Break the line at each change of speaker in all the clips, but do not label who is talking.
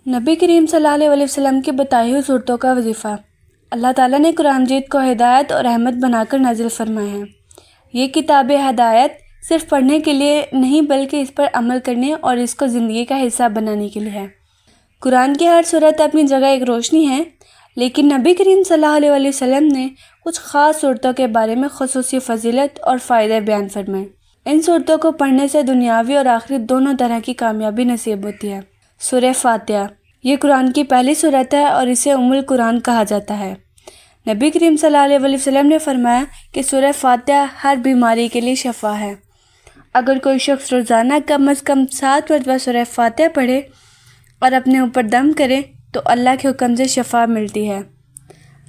نبی کریم صلی اللہ علیہ وسلم کی بتائی ہوئی صورتوں کا وظیفہ۔ اللہ تعالیٰ نے قرآن مجید کو ہدایت اور رحمت بنا کر نازل فرمایا ہے۔ یہ کتاب ہدایت صرف پڑھنے کے لیے نہیں بلکہ اس پر عمل کرنے اور اس کو زندگی کا حصہ بنانے کے لیے ہے۔ قرآن کی ہر صورت اپنی جگہ ایک روشنی ہے، لیکن نبی کریم صلی اللہ علیہ وسلم نے کچھ خاص صورتوں کے بارے میں خصوصی فضیلت اور فائدے بیان فرمائے۔ ان صورتوں کو پڑھنے سے دنیاوی اور آخری دونوں طرح کی کامیابی نصیب ہوتی ہے۔ سورہ فاتحہ یہ قرآن کی پہلی صورت ہے اور اسے ام القرآن کہا جاتا ہے۔ نبی کریم صلی اللہ علیہ وسلم نے فرمایا کہ سورہ فاتحہ ہر بیماری کے لیے شفا ہے۔ اگر کوئی شخص روزانہ کم از کم 7 مرتبہ سورہ فاتحہ پڑھے اور اپنے اوپر دم کرے تو اللہ کے حکم سے شفا ملتی ہے۔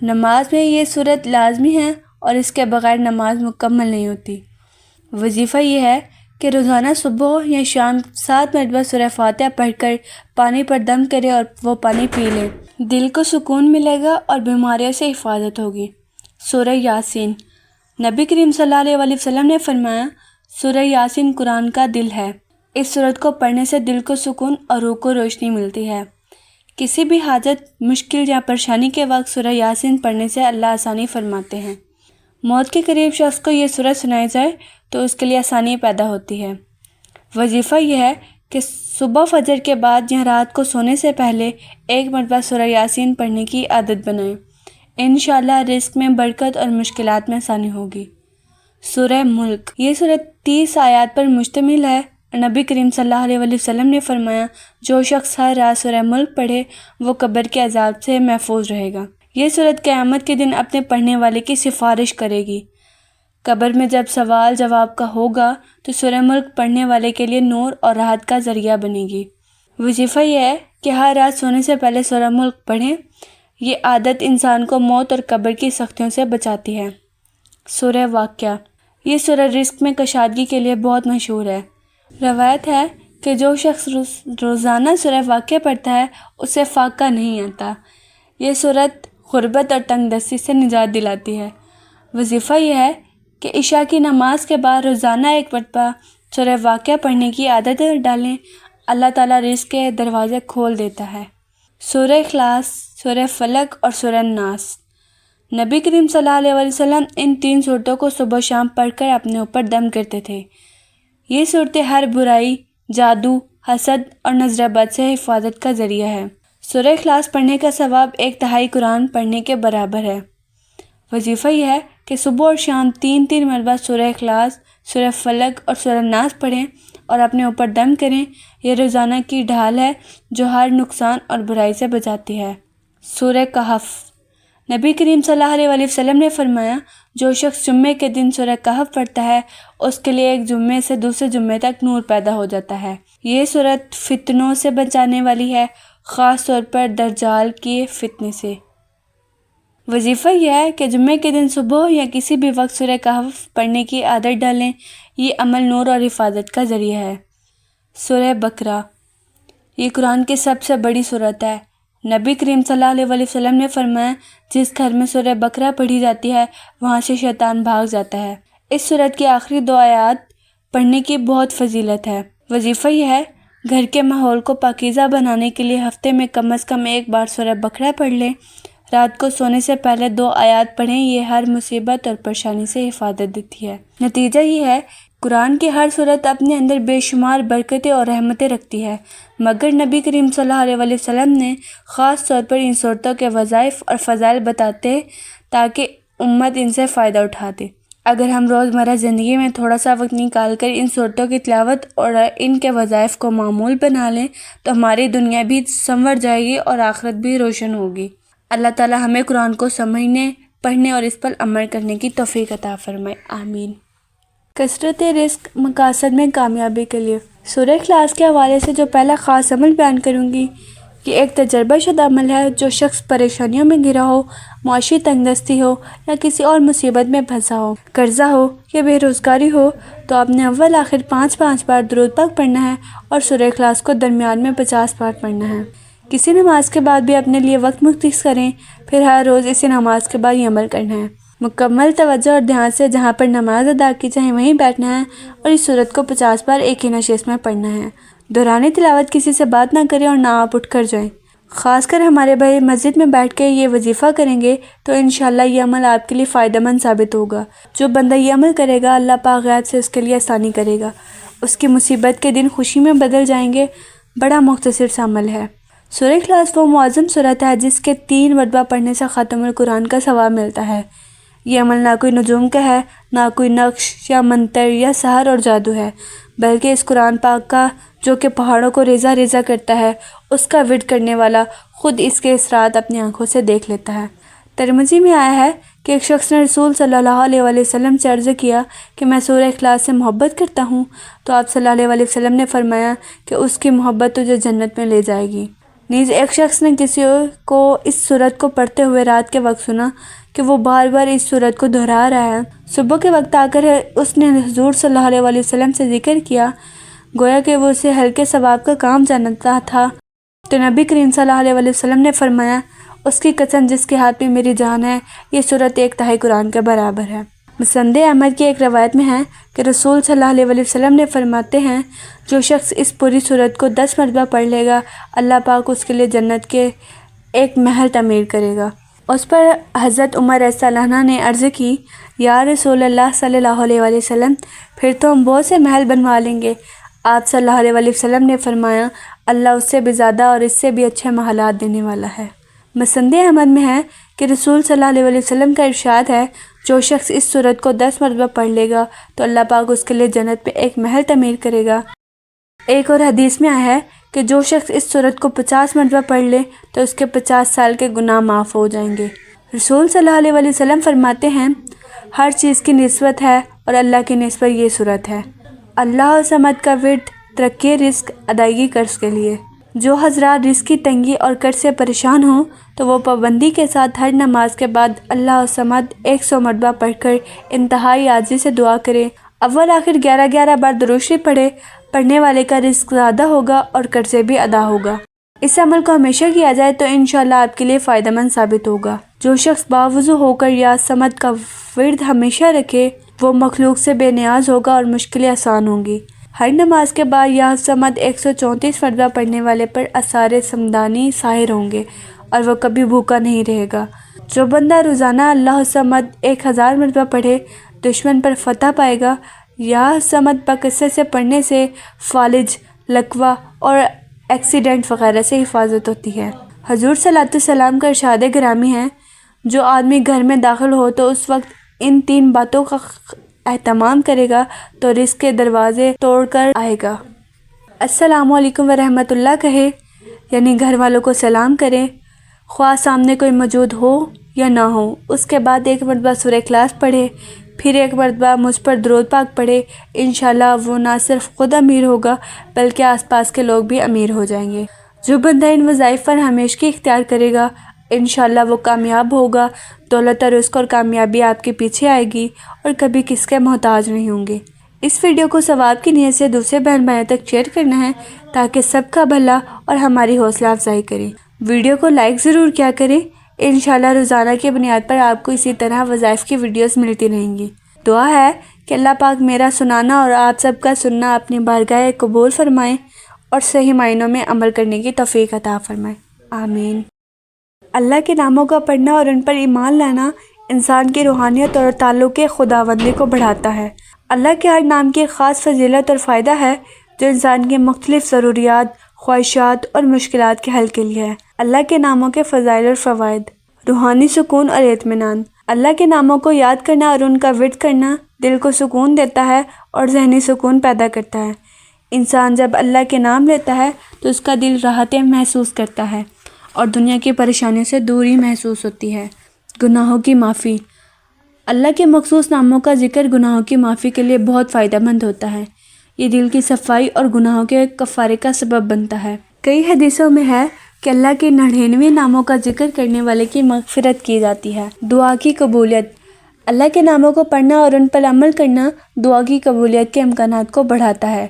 نماز میں یہ صورت لازمی ہے اور اس کے بغیر نماز مکمل نہیں ہوتی۔ وظیفہ یہ ہے کہ روزانہ صبح یا شام 7 مرتبہ سورہ فاتحہ پڑھ کر پانی پر دم کرے اور وہ پانی پی لے۔ دل کو سکون ملے گا اور بیماریوں سے حفاظت ہوگی۔ سورہ یاسین نبی کریم صلی اللہ علیہ وسلم نے فرمایا سورہ یاسین قرآن کا دل ہے۔ اس سورت کو پڑھنے سے دل کو سکون اور روح کو روشنی ملتی ہے۔ کسی بھی حاجت، مشکل یا پریشانی کے وقت سورہ یاسین پڑھنے سے اللہ آسانی فرماتے ہیں۔ موت کے قریب شخص کو یہ سورت سنائی جائے تو اس کے لیے آسانی پیدا ہوتی ہے۔ وظیفہ یہ ہے کہ صبح فجر کے بعد یا رات کو سونے سے پہلے 1 مرتبہ سورہ یاسین پڑھنے کی عادت بنائیں۔ انشاءاللہ رزق میں برکت اور مشکلات میں آسانی ہوگی۔ سورہ ملک یہ سورت 30 آیات پر مشتمل ہے۔ نبی کریم صلی اللہ علیہ وسلم نے فرمایا جو شخص ہر رات سورہ ملک پڑھے وہ قبر کے عذاب سے محفوظ رہے گا۔ یہ سورت قیامت کے دن اپنے پڑھنے والے کی سفارش کرے گی۔ قبر میں جب سوال جواب کا ہوگا تو سورہ ملک پڑھنے والے کے لیے نور اور راحت کا ذریعہ بنے گی۔ وظیفہ یہ ہے کہ ہر رات سونے سے پہلے سورہ ملک پڑھیں۔ یہ عادت انسان کو موت اور قبر کی سختیوں سے بچاتی ہے۔ سورہ واقعہ یہ سورہ رزق میں کشادگی کے لیے بہت مشہور ہے۔ روایت ہے کہ جو شخص روزانہ سورہ واقعہ پڑھتا ہے اسے فاقہ نہیں آتا۔ یہ سورت غربت اور تنگ دستی سے نجات دلاتی ہے۔ وظیفہ یہ ہے کہ عشاء کی نماز کے بعد روزانہ 1 مرتبہ سورہ واقعہ پڑھنے کی عادت ڈالیں۔ اللہ تعالیٰ رزق کے دروازے کھول دیتا ہے۔ سورہ اخلاص، سورہ فلق اور سورہ ناس نبی کریم صلی اللہ علیہ وسلم ان 3 صورتوں کو صبح و شام پڑھ کر اپنے اوپر دم کرتے تھے۔ یہ صورتیں ہر برائی، جادو، حسد اور نظر بد سے حفاظت کا ذریعہ ہے۔ سورہ اخلاص پڑھنے کا ثواب 1/3 قرآن پڑھنے کے برابر ہے۔ وظیفہ یہ ہے کہ صبح اور شام 3 مرتبہ سورہ اخلاص، سورہ فلق اور سورہ ناس پڑھیں اور اپنے اوپر دم کریں۔ یہ روزانہ کی ڈھال ہے جو ہر نقصان اور برائی سے بچاتی ہے۔ سورہ کہف نبی کریم صلی اللہ علیہ وسلم نے فرمایا جو شخص جمعے کے دن سورہ کہف پڑھتا ہے اس کے لیے ایک جمعے سے دوسرے جمعے تک نور پیدا ہو جاتا ہے۔ یہ سورت فتنوں سے بچانے والی ہے، خاص طور پر دجال کے فتنے سے۔ وظیفہ یہ ہے کہ جمعے کے دن صبح یا کسی بھی وقت سورہ کہف پڑھنے کی عادت ڈالیں۔ یہ عمل نور اور حفاظت کا ذریعہ ہے۔ سورہ بقرہ یہ قرآن کی سب سے بڑی سورت ہے۔ نبی کریم صلی اللہ علیہ وسلم نے فرمایا جس گھر میں سورہ بقرہ پڑھی جاتی ہے وہاں سے شیطان بھاگ جاتا ہے۔ اس سورت کی آخری 2 آیات پڑھنے کی بہت فضیلت ہے۔ وظیفہ یہ ہے گھر کے ماحول کو پاکیزہ بنانے کے لیے ہفتے میں کم از کم 1 بار سورہ بقرہ پڑھ لیں۔ رات کو سونے سے پہلے 2 آیات پڑھیں۔ یہ ہر مصیبت اور پریشانی سے حفاظت دیتی ہے۔ نتیجہ یہ ہے قرآن کی ہر صورت اپنے اندر بے شمار برکتیں اور رحمتیں رکھتی ہے، مگر نبی کریم صلی اللہ علیہ وسلم نے خاص طور پر ان صورتوں کے وظائف اور فضائل بتاتے تاکہ امت ان سے فائدہ اٹھا دے۔ اگر ہم روزمرہ زندگی میں تھوڑا سا وقت نکال کر ان صورتوں کی تلاوت اور ان کے وظائف کو معمول بنا لیں تو ہماری دنیا بھی سنور جائے گی اور آخرت بھی روشن ہوگی۔ اللہ تعالی ہمیں قرآن کو سمجھنے، پڑھنے اور اس پر عمل کرنے کی توفیق عطا فرمائے، آمین۔ کثرت رزق مقاصد میں کامیابی کے لیے سورہ اخلاص کے حوالے سے جو پہلا خاص عمل بیان کروں گی یہ ایک تجربہ شدہ عمل ہے۔ جو شخص پریشانیوں میں گھرا ہو، معاشی تنگ دستی ہو یا کسی اور مصیبت میں پھنسا ہو، قرضہ ہو یا بے روزگاری ہو تو آپ نے اول آخر 5 بار درود پاک پڑھنا ہے اور سورہ اخلاص کو درمیان میں 50 بار پڑھنا ہے۔ کسی نماز کے بعد بھی اپنے لیے وقت مختص کریں، پھر ہر روز اسی نماز کے بعد یہ عمل کرنا ہے۔ مکمل توجہ اور دھیان سے جہاں پر نماز ادا کی جائے وہیں بیٹھنا ہے اور اس سورت کو 50 بار ایک ہی نشست میں پڑھنا ہے۔ دوران تلاوت کسی سے بات نہ کریں اور نہ آپ اٹھ کر جائیں۔ خاص کر ہمارے بھائی مسجد میں بیٹھ کے یہ وظیفہ کریں گے تو انشاءاللہ یہ عمل آپ کے لیے فائدہ مند ثابت ہوگا۔ جو بندہ یہ عمل کرے گا اللہ پاک غیب سے اس کے لیے آسانی کرے گا، اس کی مصیبت کے دن خوشی میں بدل جائیں گے۔ بڑا مختصر سا عمل ہے۔ سورہ اخلاص وہ معظم سورت ہے جس کے 3 مرتبہ پڑھنے سے ختم القرآن کا ثواب ملتا ہے۔ یہ عمل نہ کوئی نجوم کا ہے، نہ کوئی نقش یا منتر یا سحر اور جادو ہے، بلکہ اس قرآن پاک کا جو کہ پہاڑوں کو ریزہ ریزہ کرتا ہے، اس کا ورد کرنے والا خود اس کے اثرات اپنی آنکھوں سے دیکھ لیتا ہے۔ ترمذی میں آیا ہے کہ ایک شخص نے رسول صلی اللہ علیہ وآلہ وسلم سے عرض کیا کہ میں سورہ اخلاص سے محبت کرتا ہوں، تو آپ صلی اللہ علیہ وآلہ وسلم نے فرمایا کہ اس کی محبت تجھے جنت میں لے جائے گی۔ نیز ایک شخص نے کسی کو اس سورت کو پڑھتے ہوئے رات کے وقت سنا کہ وہ بار بار اس سورت کو دہرا رہا ہے۔ صبح کے وقت آ کر اس نے حضور صلی اللہ علیہ وآلہ وسلم سے ذکر کیا، گویا کہ وہ اسے ہلکے ثواب کا کام جانتا تھا۔ تو نبی کریم صلی اللہ علیہ وآلہ وسلم نے فرمایا، اس کی قسم جس کے ہاتھ میں میری جان ہے، یہ سورت 1/3 قرآن کے برابر ہے۔ مسند احمد کی ایک روایت میں ہے کہ رسول صلی اللہ علیہ وآلہ وسلم نے فرماتے ہیں، جو شخص اس پوری سورت کو 10 مرتبہ پڑھ لے گا، اللہ پاک اس کے لیے جنت کے ایک محل تعمیر کرے گا۔ اس پر حضرت عمر رضی اللہ عنہ نے عرض کی، یا رسول اللہ صلی اللہ علیہ وآلہ وسلم، پھر تو ہم بہت سے محل بنوا لیں گے۔ آپ صلی اللہ علیہ وآلہ وسلم نے فرمایا، اللہ اس سے بھی زیادہ اور اس سے بھی اچھے محلات دینے والا ہے۔ مسند احمد میں ہے کہ رسول صلی اللہ علیہ وآلہ وسلم کا ارشاد ہے، جو شخص اس سورت کو 10 مرتبہ پڑھ لے گا تو اللہ پاک اس کے لیے جنت میں ایک محل تعمیر کرے گا۔ ایک اور حدیث میں آیا ہے کہ جو شخص اس سورت کو 50 مرتبہ پڑھ لے تو اس کے 50 سال کے گناہ معاف ہو جائیں گے۔ رسول صلی اللہ علیہ وآلہ وسلم فرماتے ہیں، ہر چیز کی نسبت ہے اور اللہ کی نسبت یہ سورت ہے۔ اللہ صمد کا ورد ترقی رزق، ادائیگی قرض کے لیے۔ جو حضرات رزق کی تنگی اور قرض سے پریشان ہوں تو وہ پابندی کے ساتھ ہر نماز کے بعد اللہ صمد 100 مرتبہ پڑھ کر انتہائی عاجزی سے دعا کرے۔ اول آخر 11 بار درود شریف پڑھے، پڑھنے والے کا رزق زیادہ ہوگا اور قرضے بھی ادا ہوگا۔ اس عمل کو ہمیشہ کیا جائے تو انشاءاللہ آپ کے لیے فائدہ مند ثابت ہوگا۔ جو شخص باوضو ہو کر یا صمد کا ورد ہمیشہ رکھے، وہ مخلوق سے بے نیاز ہوگا اور مشکلیں آسان ہوں گی۔ ہر نماز کے بعد یا صمد 134 مرتبہ پڑھنے والے پر اثار سمدانی ظاہر ہوں گے اور وہ کبھی بھوکا نہیں رہے گا۔ جو بندہ روزانہ اللہ صمد 1000 مرتبہ پڑھے، دشمن پر فتح پائے گا۔ یا صمد بکثرت سے پڑھنے سے فالج، لقوہ اور ایکسیڈنٹ وغیرہ سے حفاظت ہوتی ہے۔ حضور صلی اللہ علیہ وسلم کا ارشاد گرامی ہے، جو آدمی گھر میں داخل ہو تو اس وقت ان 3 باتوں کا اہتمام کرے گا تو رزق کے دروازے توڑ کر آئے گا۔ السلام علیکم ورحمۃ اللہ کہے، یعنی گھر والوں کو سلام کرے، خواہ سامنے کوئی موجود ہو یا نہ ہو۔ اس کے بعد 1 مرتبہ سورہ اخلاص پڑھے، پھر 1 مرتبہ مجھ پر درود پاک پڑھے۔ انشاءاللہ وہ نہ صرف خود امیر ہوگا بلکہ آس پاس کے لوگ بھی امیر ہو جائیں گے۔ جو بندہ ان وظائف پر ہمیشگی اختیار کرے گا، انشاءاللہ وہ کامیاب ہوگا۔ دولت اور رزق اور کامیابی آپ کے پیچھے آئے گی اور کبھی کس کے محتاج نہیں ہوں گے۔ اس ویڈیو کو ثواب کی نیت سے دوسرے بہن بھائیوں تک شیئر کرنا ہے تاکہ سب کا بھلا اور ہماری حوصلہ افزائی کریں۔ ویڈیو کو لائک ضرور کیا کریں۔ انشاءاللہ روزانہ کی بنیاد پر آپ کو اسی طرح وظائف کی ویڈیوز ملتی رہیں گی۔ دعا ہے کہ اللہ پاک میرا سنانا اور آپ سب کا سننا اپنی بارگاہ قبول فرمائیں اور صحیح معنوں میں عمل کرنے کی توفیق عطا فرمائیں، آمین۔ اللہ کے ناموں کا پڑھنا اور ان پر ایمان لانا انسان کی روحانیت اور تعلق خداوندی کو بڑھاتا ہے۔ اللہ کے ہر نام کی ایک خاص فضیلت اور فائدہ ہے جو انسان کی مختلف ضروریات، خواہشات اور مشکلات کے حل کے لیے ہے۔ اللہ کے ناموں کے فضائل اور فوائد: روحانی سکون اور اطمینان۔ اللہ کے ناموں کو یاد کرنا اور ان کا ورد کرنا دل کو سکون دیتا ہے اور ذہنی سکون پیدا کرتا ہے۔ انسان جب اللہ کے نام لیتا ہے تو اس کا دل راحتیں محسوس کرتا ہے اور دنیا کی پریشانیوں سے دوری محسوس ہوتی ہے۔ گناہوں کی معافی۔ اللہ کے مخصوص ناموں کا ذکر گناہوں کی معافی کے لیے بہت فائدہ مند ہوتا ہے۔ یہ دل کی صفائی اور گناہوں کے کفارے کا سبب بنتا ہے۔ کئی حدیثوں میں ہے کہ اللہ کے 99 ناموں کا ذکر کرنے والے کی مغفرت کی جاتی ہے۔ دعا کی قبولیت۔ اللہ کے ناموں کو پڑھنا اور ان پر عمل کرنا دعا کی قبولیت کے امکانات کو بڑھاتا ہے۔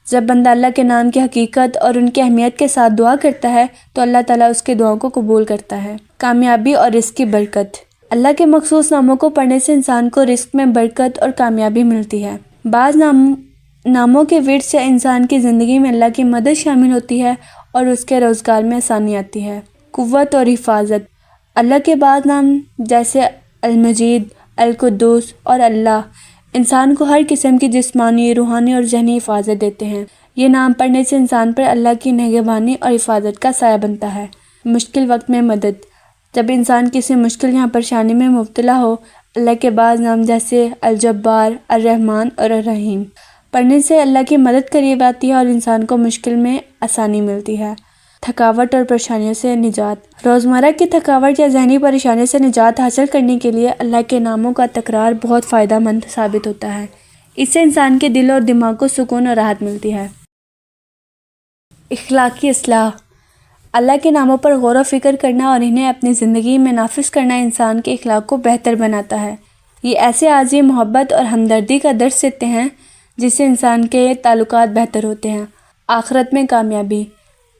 جب بندہ اللہ کے نام کی حقیقت اور ان کی اہمیت کے ساتھ دعا کرتا ہے تو اللہ تعالیٰ اس کی دعاؤں کو قبول کرتا ہے۔ کامیابی اور رزق کی برکت۔ اللہ کے مخصوص ناموں کو پڑھنے سے انسان کو رزق میں برکت اور کامیابی ملتی ہے۔ بعض ناموں کے ورد سے انسان کی زندگی میں اللہ کی مدد شامل ہوتی ہے اور اس کے روزگار میں آسانی آتی ہے۔ قوت اور حفاظت۔ اللہ کے بعض نام جیسے المجید، القدوس اور اللہ انسان کو ہر قسم کی جسمانی، روحانی اور ذہنی حفاظت دیتے ہیں۔ یہ نام پڑھنے سے انسان پر اللہ کی نگہبانی اور حفاظت کا سایہ بنتا ہے۔ مشکل وقت میں مدد۔ جب انسان کسی مشکل یا پریشانی میں مبتلا ہو، اللہ کے بعض نام جیسے الجبار، الرحمن اور الرحیم پڑھنے سے اللہ کی مدد قریب آتی ہے اور انسان کو مشکل میں آسانی ملتی ہے۔ تھکاوٹ اور پریشانیوں سے نجات۔ روزمرہ کی تھکاوٹ یا ذہنی پریشانیوں سے نجات حاصل کرنے کے لیے اللہ کے ناموں کا تکرار بہت فائدہ مند ثابت ہوتا ہے۔ اس سے انسان کے دل اور دماغ کو سکون اور راحت ملتی ہے۔ اخلاقی اصلاح۔ اللہ کے ناموں پر غور و فکر کرنا اور انہیں اپنی زندگی میں نافذ کرنا انسان کے اخلاق کو بہتر بناتا ہے۔ یہ ایسے عظیم محبت اور ہمدردی کا درس دیتے ہیں جس سے انسان کے تعلقات بہتر ہوتے ہیں۔ آخرت میں کامیابی۔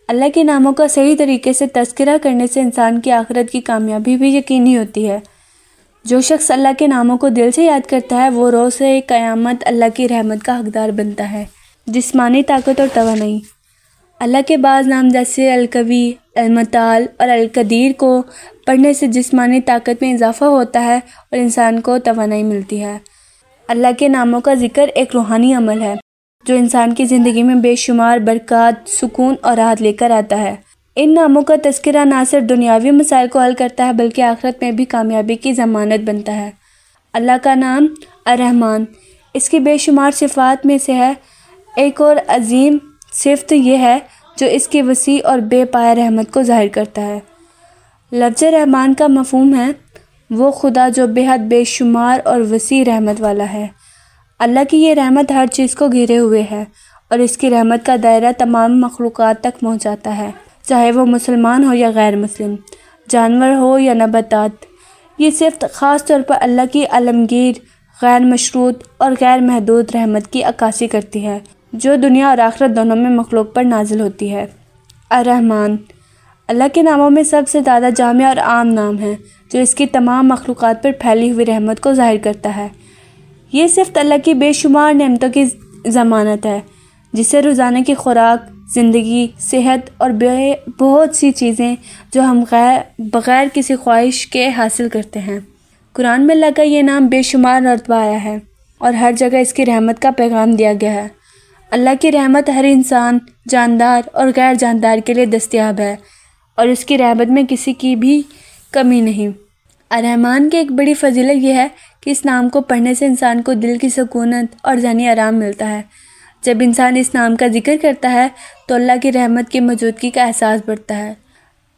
اللہ کے ناموں کا صحیح طریقے سے تذکرہ کرنے سے انسان کی آخرت کی کامیابی بھی یقینی ہوتی ہے۔ جو شخص اللہ کے ناموں کو دل سے یاد کرتا ہے وہ روز قیامت اللہ کی رحمت کا حقدار بنتا ہے۔ جسمانی طاقت اور توانائی۔ اللہ کے بعض نام جیسے القوی، المتعال اور القدیر کو پڑھنے سے جسمانی طاقت میں اضافہ ہوتا ہے اور انسان کو توانائی ملتی ہے۔ اللہ کے ناموں کا ذکر ایک روحانی عمل ہے جو انسان کی زندگی میں بے شمار برکات، سکون اور راحت لے کر آتا ہے۔ ان ناموں کا تذکرہ نہ صرف دنیاوی مسائل کو حل کرتا ہے بلکہ آخرت میں بھی کامیابی کی ضمانت بنتا ہے۔ اللہ کا نام الرحمن اس کی بے شمار صفات میں سے ہے۔ ایک اور عظیم صفت یہ ہے جو اس کی وسیع اور بے پایہ رحمت کو ظاہر کرتا ہے۔ لفظ رحمان کا مفہوم ہے وہ خدا جو بے حد بے شمار اور وسیع رحمت والا ہے۔ اللہ کی یہ رحمت ہر چیز کو گھیرے ہوئے ہے اور اس کی رحمت کا دائرہ تمام مخلوقات تک پہنچ جاتا ہے، چاہے وہ مسلمان ہو یا غیر مسلم، جانور ہو یا نباتات۔ یہ صفت خاص طور پر اللہ کی عالمگیر، غیر مشروط اور غیر محدود رحمت کی عکاسی کرتی ہے جو دنیا اور آخرت دونوں میں مخلوق پر نازل ہوتی ہے۔ الرحمن اللہ کے ناموں میں سب سے زیادہ جامع اور عام نام ہے جو اس کی تمام مخلوقات پر پھیلی ہوئی رحمت کو ظاہر کرتا ہے۔ یہ صفت اللہ کی بے شمار نعمتوں کی ضمانت ہے جس سے روزانہ کی خوراک، زندگی، صحت اور بہت سی چیزیں جو ہم بغیر کسی خواہش کے حاصل کرتے ہیں۔ قرآن میں اللہ کا یہ نام بے شمار مرتبہ آیا ہے اور ہر جگہ اس کی رحمت کا پیغام دیا گیا ہے۔ اللہ کی رحمت ہر انسان، جاندار اور غیر جاندار کے لیے دستیاب ہے اور اس کی رحمت میں کسی کی بھی کمی نہیں۔ الرحمن کی ایک بڑی فضیلت یہ ہے کہ اس نام کو پڑھنے سے انسان کو دل کی سکونت اور ذہنی آرام ملتا ہے۔ جب انسان اس نام کا ذکر کرتا ہے تو اللہ کی رحمت کی موجودگی کا احساس بڑھتا ہے۔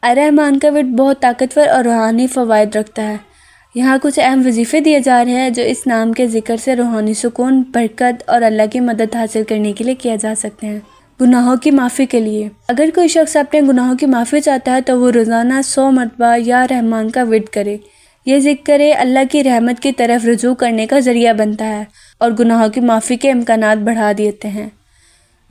الرحمن کا ورد بہت طاقتور اور روحانی فوائد رکھتا ہے۔ یہاں کچھ اہم وظیفے دیے جا رہے ہیں جو اس نام کے ذکر سے روحانی سکون، برکت اور اللہ کی مدد حاصل کرنے کے لیے کیا جا سکتے ہیں۔ گناہوں کی معافی کے لیے اگر کوئی شخص اپنے گناہوں کی معافی چاہتا ہے تو وہ روزانہ 100 مرتبہ یا رحمان کا ورد کرے۔ یہ ذکر اللہ کی رحمت کی طرف رجوع کرنے کا ذریعہ بنتا ہے اور گناہوں کی معافی کے امکانات بڑھا دیتے ہیں۔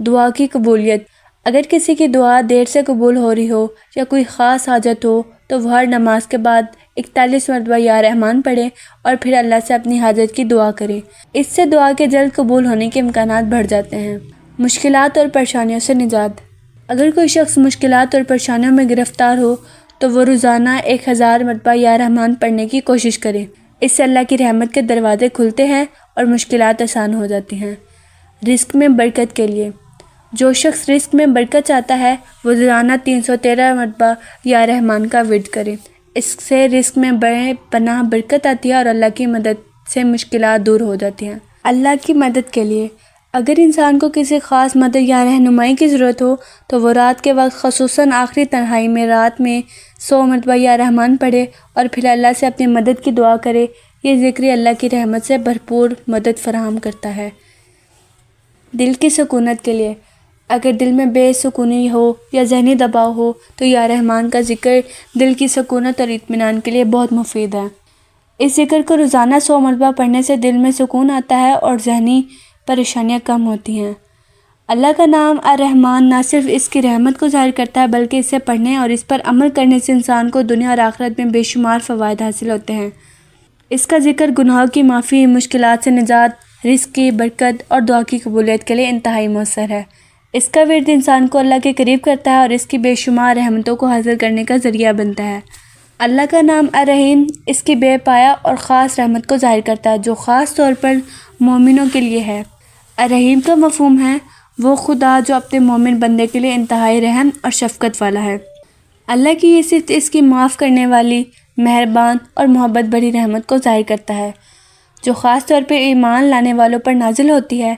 دعا کی قبولیت اگر کسی کی دعا دیر سے قبول ہو رہی ہو یا کوئی خاص حاجت ہو تو وہ ہر نماز کے بعد 41 مرتبہ یا رحمان پڑھے اور پھر اللہ سے اپنی حاجت کی دعا کرے۔ اس سے دعا کے جلد قبول ہونے کے امکانات بڑھ جاتے ہیں۔ مشکلات اور پریشانیوں سے نجات اگر کوئی شخص مشکلات اور پریشانیوں میں گرفتار ہو تو وہ روزانہ 1000 مرتبہ یا رحمان پڑھنے کی کوشش کرے۔ اس سے اللہ کی رحمت کے دروازے کھلتے ہیں اور مشکلات آسان ہو جاتی ہیں۔ رزق میں برکت کے لیے جو شخص رزق میں برکت چاہتا ہے وہ روزانہ 313 مرتبہ یا رحمان کا ورد کرے۔ اس سے رزق میں بے پناہ برکت آتی ہے اور اللہ کی مدد سے مشکلات دور ہو جاتی ہیں۔ اللہ کی مدد کے لیے اگر انسان کو کسی خاص مدد یا رہنمائی کی ضرورت ہو تو وہ رات کے وقت خصوصاً آخری تنہائی میں رات میں 100 مرتبہ یا رحمان پڑھے اور پھر اللہ سے اپنی مدد کی دعا کرے۔ یہ ذکر اللہ کی رحمت سے بھرپور مدد فراہم کرتا ہے۔ دل کی سکونت کے لیے اگر دل میں بے سکونی ہو یا ذہنی دباؤ ہو تو یا رحمان کا ذکر دل کی سکونت اور اطمینان کے لیے بہت مفید ہے۔ اس ذکر کو روزانہ 100 مرتبہ پڑھنے سے دل میں سکون آتا ہے اور ذہنی پریشانیاں کم ہوتی ہیں۔ اللہ کا نام الرحمن نہ صرف اس کی رحمت کو ظاہر کرتا ہے بلکہ اسے پڑھنے اور اس پر عمل کرنے سے انسان کو دنیا اور آخرت میں بے شمار فوائد حاصل ہوتے ہیں۔ اس کا ذکر گناہوں کی معافی، مشکلات سے نجات، رزق کی برکت اور دعا کی قبولیت کے لیے انتہائی مؤثر ہے۔ اس کا ورد انسان کو اللہ کے قریب کرتا ہے اور اس کی بے شمار رحمتوں کو حاصل کرنے کا ذریعہ بنتا ہے۔ اللہ کا نام الرحیم اس کی بے پایا اور خاص رحمت کو ظاہر کرتا ہے جو خاص طور پر مومنوں کے لیے ہے۔ الرحیم کا مفہوم ہے وہ خدا جو اپنے مومن بندے کے لیے انتہائی رحم اور شفقت والا ہے۔ اللہ کی یہ صفت اس کی معاف کرنے والی، مہربان اور محبت بھری رحمت کو ظاہر کرتا ہے جو خاص طور پر ایمان لانے والوں پر نازل ہوتی ہے۔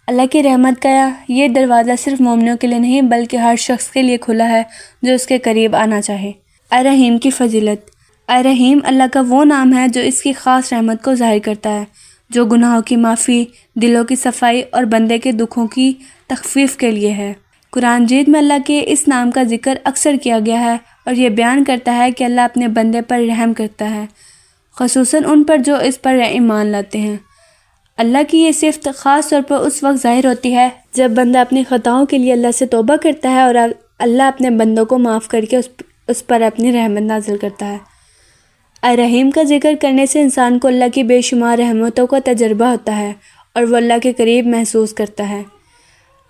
اللہ کی رحمت کا یہ دروازہ صرف مومنوں کے لیے نہیں بلکہ ہر شخص کے لیے کھلا ہے جو اس کے قریب آنا چاہے۔ الرحیم کی فضیلت۔ الرحیم اللہ کا وہ نام ہے جو اس کی خاص رحمت کو ظاہر کرتا ہے، جو گناہوں کی معافی، دلوں کی صفائی اور بندے کے دکھوں کی تخفیف کے لیے ہے۔ قرآن مجید میں اللہ کے اس نام کا ذکر اکثر کیا گیا ہے اور یہ بیان کرتا ہے کہ اللہ اپنے بندے پر رحم کرتا ہے، خصوصاً ان پر جو اس پر ایمان لاتے ہیں۔ اللہ کی یہ صفت خاص طور پر اس وقت ظاہر ہوتی ہے جب بندہ اپنی خطاؤں کے لیے اللہ سے توبہ کرتا ہے اور اللہ اپنے بندوں کو معاف کر کے اس پر اپنی رحمت نازل کرتا ہے۔ الرحیم کا ذکر کرنے سے انسان کو اللہ کی بے شمار رحمتوں کا تجربہ ہوتا ہے اور وہ اللہ کے قریب محسوس کرتا ہے۔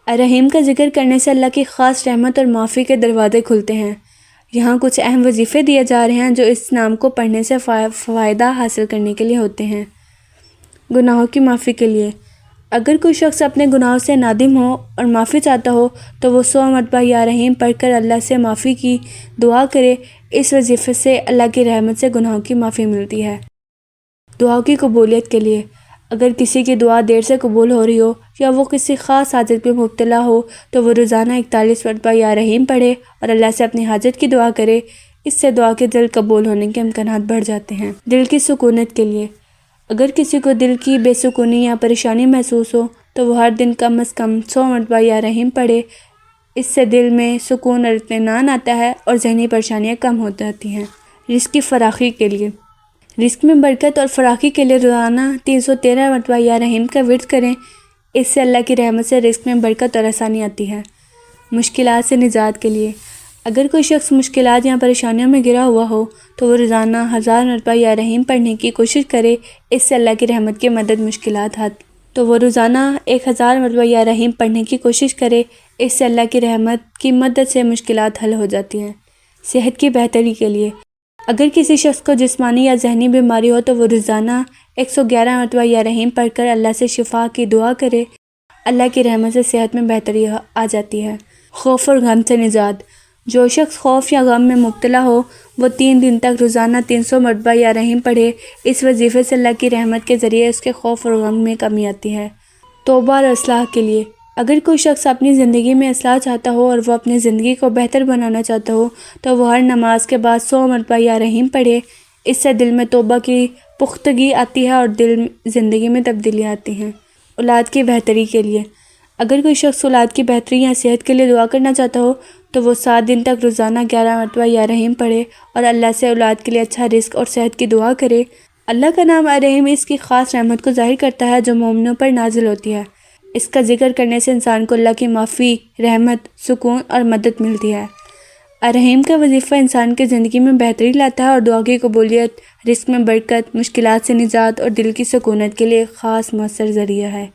الرحیم کا ذکر کرنے سے اللہ کی خاص رحمت اور معافی کے دروازے کھلتے ہیں۔ یہاں کچھ اہم وظیفے دیے جا رہے ہیں جو اس نام کو پڑھنے سے فائدہ حاصل کرنے کے لیے ہوتے ہیں۔ گناہوں کی معافی کے لیے۔ اگر کوئی شخص اپنے گناہوں سے نادم ہو اور معافی چاہتا ہو تو وہ 100 مرتبہ یا رحیم پڑھ کر اللہ سے معافی کی دعا کرے۔ اس وظیفے سے اللہ کی رحمت سے گناہوں کی معافی ملتی ہے۔ دعا کی قبولیت کے لیے۔ اگر کسی کی دعا دیر سے قبول ہو رہی ہو یا وہ کسی خاص حاجت میں مبتلا ہو تو وہ روزانہ 41 مرتبہ یا رحیم پڑھے اور اللہ سے اپنی حاجت کی دعا کرے۔ اس سے دعا کے دل قبول ہونے کے امکانات بڑھ جاتے ہیں۔ دل کی سکونت کے لیے۔ اگر کسی کو دل کی بے سکونی یا پریشانی محسوس ہو تو وہ ہر دن کم از کم 100 مرتبہ یا رحیم پڑھے۔ اس سے دل میں سکون اور اطمینان آتا ہے اور ذہنی پریشانیاں کم ہو جاتی ہیں۔ رزق کی فراخی کے لیے۔ رزق میں برکت اور فراخی کے لیے روزانہ 313 مرتبہ یا رحیم کا ورد کریں۔ اس سے اللہ کی رحمت سے رزق میں برکت اور آسانی آتی ہے۔ مشکلات سے نجات کے لیے۔ اگر کوئی شخص مشکلات یا پریشانیوں میں گرا ہوا ہو تو وہ روزانہ 1000 مرتبہ یا رحیم پڑھنے کی کوشش کرے۔ اس سے اللہ کی رحمت کی مدد مشکلات تو وہ روزانہ 1000 مرتبہ یا رحیم پڑھنے کی کوشش کرے۔ اس سے اللہ کی رحمت کی مدد سے مشکلات حل ہو جاتی ہیں۔ صحت کی بہتری کے لیے۔ اگر کسی شخص کو جسمانی یا ذہنی بیماری ہو تو وہ روزانہ 111 مرتبہ یا رحیم پڑھ کر اللہ سے شفا کی دعا کرے۔ اللہ کی رحمت سے صحت میں بہتری آ جاتی ہے۔ خوف اور غم سے نجات۔ جو شخص خوف یا غم میں مبتلا ہو وہ 3 دن تک روزانہ 300 مرتبہ یا رحیم پڑھے۔ اس وظیفے سے اللہ کی رحمت کے ذریعے اس کے خوف اور غم میں کمی آتی ہے۔ توبہ اور اصلاح کے لیے۔ اگر کوئی شخص اپنی زندگی میں اصلاح چاہتا ہو اور وہ اپنی زندگی کو بہتر بنانا چاہتا ہو تو وہ ہر نماز کے بعد 100 مرتبہ یا رحیم پڑھے۔ اس سے دل میں توبہ کی پختگی آتی ہے اور زندگی میں تبدیلیاں آتی ہیں۔ اولاد کی بہتری کے لیے۔ اگر کوئی شخص اولاد کی بہتری یا صحت کے لیے دعا کرنا چاہتا ہو تو وہ 7 دن تک روزانہ 11 مرتبہ یا رحیم پڑھے اور اللہ سے اولاد کے لیے اچھا رزق اور صحت کی دعا کرے۔ اللہ کا نام الرحیم اس کی خاص رحمت کو ظاہر کرتا ہے جو مومنوں پر نازل ہوتی ہے۔ اس کا ذکر کرنے سے انسان کو اللہ کی معافی، رحمت، سکون اور مدد ملتی ہے۔ الرحیم کا وظیفہ انسان کی زندگی میں بہتری لاتا ہے اور دعا کی قبولیت، رزق میں برکت، مشکلات سے نجات اور دل کی سکونت کے لیے ایک خاص مؤثر ذریعہ ہے۔